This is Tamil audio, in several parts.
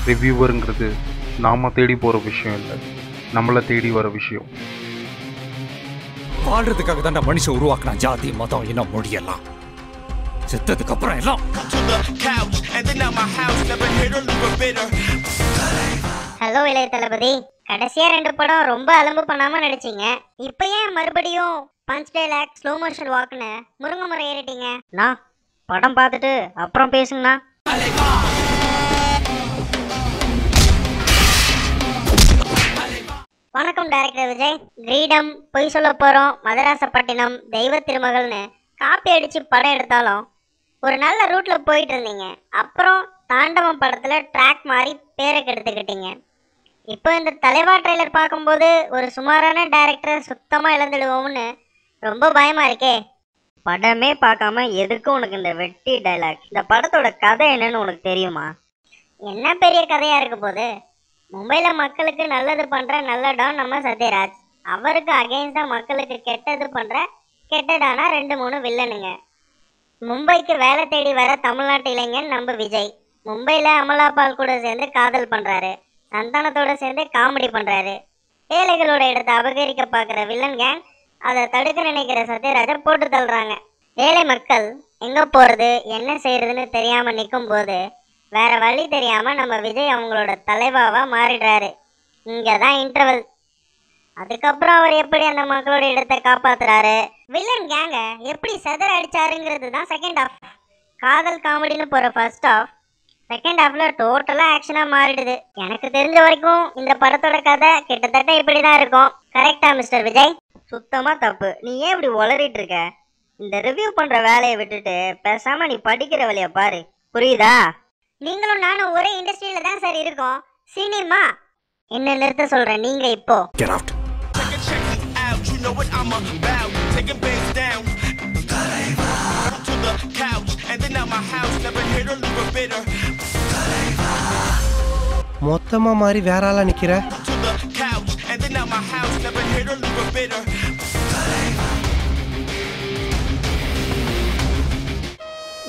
ரிவ்யூவருங்கிறது நாம் தேடி போகிற விஷயம் இல்லை, நம்மளை தேடி வர விஷயம். வாழ்றதுக்காக தான் மனுஷன் உருவாக்குனா ஜாதி மதம் இனம் மொழியெல்லாம். செத்ததுக்கு அப்புறம் எல்லாம். ஹலோ இளைய தளபதி, கடைசியா 2 படம் ரொம்ப அலம்பு பண்ணாம நடிச்சீங்க. இப்ப ஏன் மறுபடியும் பஞ்ச் டைலாக் ஸ்லோ மோஷன் வாக்குன்னு முருங்க முறை ஏறிட்டீங்க? நான் படம் பார்த்துட்டு அப்புறம் பேசுங்கண்ணா. வணக்கம் டைரக்டர் விஜய். கிரீடம், பொய் சொல்ல போறோம், மதராசப்பட்டினம், தெய்வ திருமகள்னு காப்பி அடிச்சு படம் எடுத்தாலும் ஒரு நல்ல ரூட்ல போயிட்டு இருந்தீங்க. அப்புறம் தாண்டவம் படத்துல ட்ராக் மாதிரி பேரை கெடுத்துக்கிட்டீங்க. இப்போ இந்த தலைவா ட்ரெய்லர் பார்க்கும்போது ஒரு சுமாரான டைரக்டரை சுத்தமாக இழந்துடுவோம்னு ரொம்ப பயமா இருக்கே. படமே பார்க்காம எதுக்கும் உனக்கு இந்த வெட்டி டைலாக்? இந்த படத்தோட கதை என்னன்னு உனக்கு தெரியுமா? என்ன பெரிய கதையா இருக்க போது? மும்பையில மக்களுக்கு நல்லது பண்ற நல்ல டான் நம்ம சத்யராஜ், அவருக்கு அகெயின்ஸ்டா மக்களுக்கு கெட்டது பண்ற கெட்டடானா 2-3 வில்லனுங்க. மும்பைக்கு வேலை தேடி வர தமிழ்நாட்டு இளைஞன் நம்ம விஜய், மும்பையில அமலாபால் கூட சேர்ந்து காதல் பண்றாரு, சந்தானத்தோட சேர்ந்து காமெடி பண்றாரு. ஏழைகளோட இடத்தை அபகரிக்க பார்க்குற வில்லன் கேங் அதை தடுக்க நினைக்கிற சத்யராஜை போட்டு தள்ளுறாங்க. ஏழை மக்கள் எங்க போறது என்ன செய்யறதுன்னு தெரியாம நிற்கும் போது வேற வழி தெரியாம நம்ம விஜய் அவங்களோட தலைவாவா மாறிடுறாரு. இங்கதான் இன்டர்வல். அதுக்கப்புறம் அவர் எப்படி அந்த மக்களோட இடத்தை காப்பாத்துறாரு, வில்லன் கேங்க எப்படி செதற அடிச்சாருங்கிறது தான் செகண்ட் ஹாஃப். காதல் காமெடின்னு போற ஃபர்ஸ்ட் ஹாஃப் செகண்ட் ஹாஃப்ல டோட்டலா ஆக்ஷனா மாறிடுது. எனக்கு தெரிஞ்ச வரைக்கும் இந்த படத்தோட கதை கிட்டத்தட்ட இப்படிதான் இருக்கும். கரெக்டா மிஸ்டர் விஜய்? சுத்தமா தப்பு. நீ ஏன் இப்படி உளறிட்டு இருக்க? இந்த ரிவ்யூ பண்ற வேலையை விட்டுட்டு பேசாம நீ படிக்கிற வேலையை பாரு, புரியுதா? நீங்களும் நானும் ஒரே இண்டஸ்ட்ரியில தான் சார் இருக்கோம். சினிமா என்ன நிறுத்த சொல்றேன் நீங்க இப்போ. Get out. மொத்தமா மாதிரி வேற ஆளா நிக்கிற.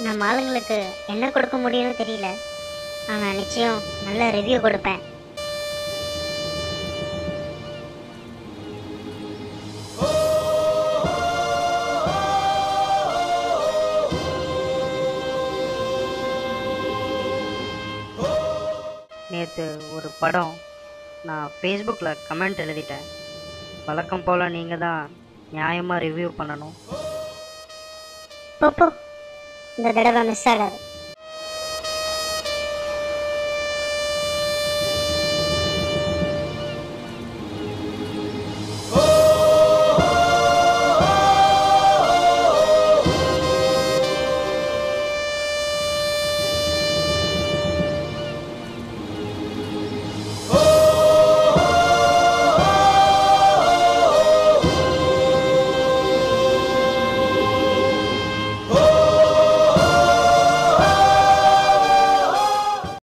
நம்ம ஆளுங்களுக்கு என்ன கொடுக்க முடியும்னு தெரியல, ஆனா நிச்சயம் நல்ல ரிவ்யூ கொடுப்பேன். நேற்று ஒரு படம் நான் ஃபேஸ்புக்கில் கமெண்ட் எழுதிட்டேன். வழக்கம் போல் நீங்கள் தான் நியாயமாக ரிவ்யூ பண்ணணும். போ இந்த தடவை மிஸ் ஆகாது.